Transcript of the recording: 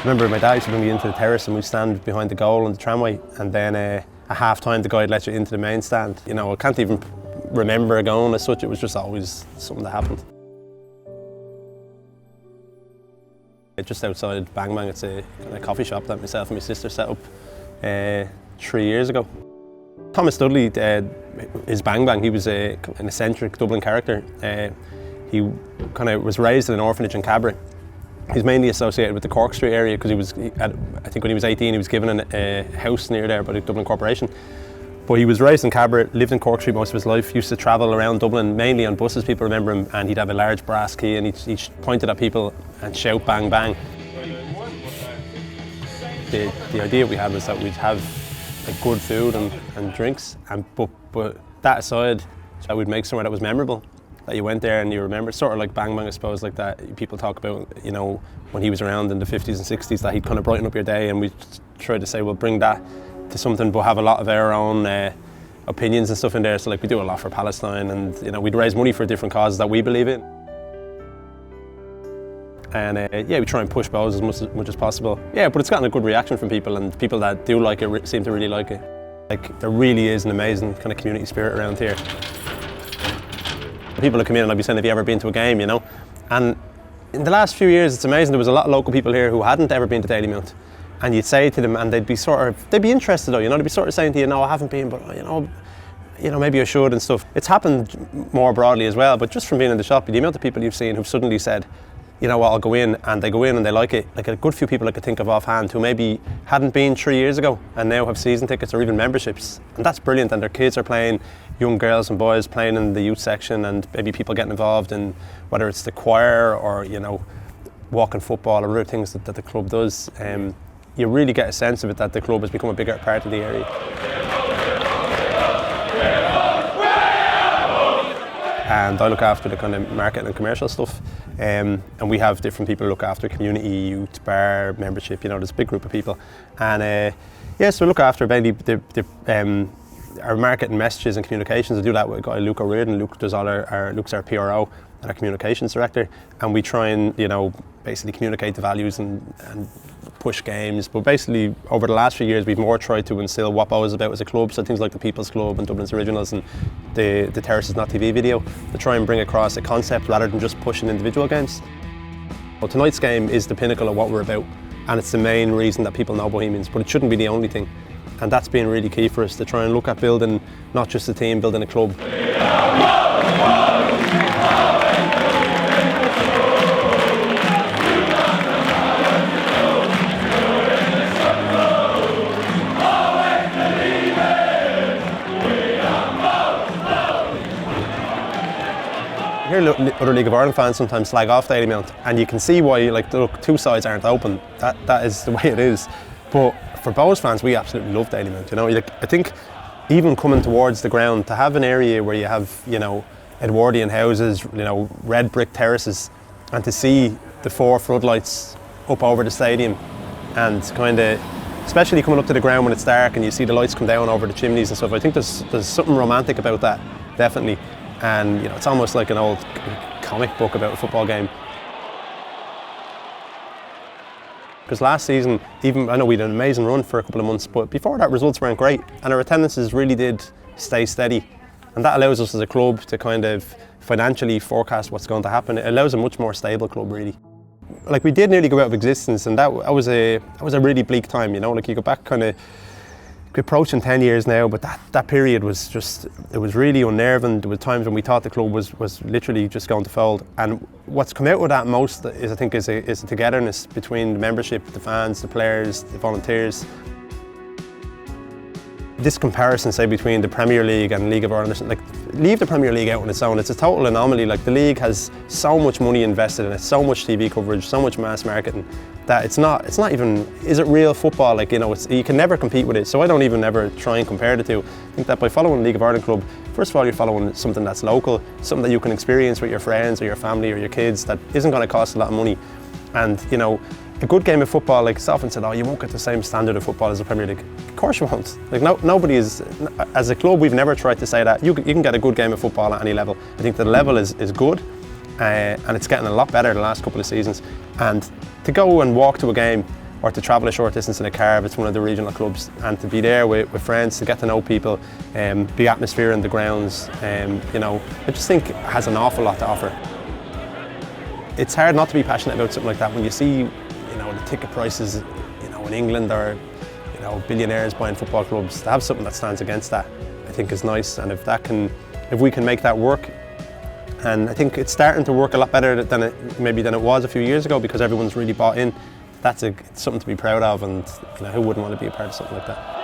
remember my dad used to bring me into the terrace and we'd stand behind the goal on the tramway, and then at half time the guide let you into the main stand. You know, I can't even remember going as such, it was just always something that happened. Just outside Bang Bang, it's a coffee shop that myself and my sister set up 3 years ago. Thomas Dudley is Bang Bang. He was an eccentric Dublin character. He kind of was raised in an orphanage in Cabra. He's mainly associated with the Cork Street area because I think when he was 18 he was given a house near there by the Dublin Corporation. But he was raised in Cabra, lived in Cork Street most of his life, used to travel around Dublin mainly on buses, people remember him, and he'd have a large brass key and he'd point it at people and shout bang bang. The idea we had was that we'd have like good food and drinks, but that aside, that we'd make somewhere that was memorable, that you went there and you remember, sort of like Bang Bang I suppose, like that people talk about, you know, when he was around in the 50s and 60s, that he'd kind of brighten up your day, and we tried to say, well, bring that to something but have a lot of our own opinions and stuff in there. So like we do a lot for Palestine, and you know, we'd raise money for different causes that we believe in. And yeah, we try and push Bohs as much as possible. Yeah, but it's gotten a good reaction from people, and people that do like it seem to really like it. Like there really is an amazing kind of community spirit around here. People that come in and I'd be saying, have you ever been to a game, you know? And in the last few years it's amazing, there was a lot of local people here who hadn't ever been to Dalymount. And you'd say to them and they'd be interested though, you know, they'd be sort of saying to you, no, I haven't been, but you know, maybe I should and stuff. It's happened more broadly as well, but just from being in the shop, the amount of people you've seen who've suddenly said, you know what, I'll go in, and they go in and they like it. Like a good few people I could think of offhand who maybe hadn't been 3 years ago and now have season tickets or even memberships. And that's brilliant, and their kids are playing, young girls and boys playing in the youth section, and maybe people getting involved in whether it's the choir or, you know, walking football or other things that the club does. You really get a sense of it, that the club has become a bigger part of the area. And I look after the kind of marketing and commercial stuff, and we have different people who look after community, youth, bar, membership, you know, there's a big group of people. And yeah, so we look after mainly our marketing messages and communications. I do that with a guy, Luke O'Riordan. Luke does Luke's our PRO and our communications director, and we try and, you know, basically communicate the values and push games. But basically over the last few years we've more tried to instill what Bohs is about as a club, so things like the People's Club and Dublin's Originals and the Terraces Not TV video, to try and bring across a concept rather than just pushing individual games. Well, tonight's game is the pinnacle of what we're about, and it's the main reason that people know Bohemians, but it shouldn't be the only thing. And that's been really key for us, to try and look at building not just a team, building a club. I hear other League of Ireland fans sometimes slag off Dalymount, and you can see why. Like, look, two sides aren't open. That is the way it is. But for Bohs fans, we absolutely love Dalymount. You know, I think even coming towards the ground, to have an area where you have, you know, Edwardian houses, you know, red brick terraces, and to see the 4 floodlights up over the stadium, and kind of, especially coming up to the ground when it's dark and you see the lights come down over the chimneys and stuff. I think there's something romantic about that, definitely. And you know, it's almost like an old comic book about a football game. Because last season, even I know we had an amazing run for a couple of months, but before that results weren't great, and our attendances really did stay steady. And that allows us as a club to kind of financially forecast what's going to happen. It allows a much more stable club, really. Like, we did nearly go out of existence, and that was a really bleak time, you know. Like, you go back kind of approaching 10 years now, but that period was just, it was really unnerving. There were times when we thought the club was literally just going to fold. And what's come out of that most is, I think, is a togetherness between the membership, the fans, the players, the volunteers. This comparison, say, between the Premier League and League of Ireland, like, leave the Premier League out on its own. It's a total anomaly. Like, the league has so much money invested in it, so much TV coverage, so much mass marketing, that it's not even, is it real football? Like, you know, you can never compete with it. So I don't even ever try and compare the two. I think that by following League of Ireland club, first of all, you're following something that's local, something that you can experience with your friends or your family or your kids, that isn't going to cost a lot of money. And, you know, a good game of football, like, it's often said, oh, you won't get the same standard of football as the Premier League. Of course you won't. Like, nobody is, as a club, we've never tried to say that. You can get a good game of football at any level. I think the level is good, and it's getting a lot better the last couple of seasons. And to go and walk to a game or to travel a short distance in a car if it's one of the regional clubs, and to be there with friends, to get to know people, the atmosphere in the grounds, you know, I just think it has an awful lot to offer. It's hard not to be passionate about something like that when you see, you know, the ticket prices, you know, in England, or, you know, billionaires buying football clubs. To have something that stands against that, I think is nice, and if we can make that work. And I think it's starting to work a lot better than it was a few years ago, because everyone's really bought in. It's something to be proud of, and you know, who wouldn't want to be a part of something like that?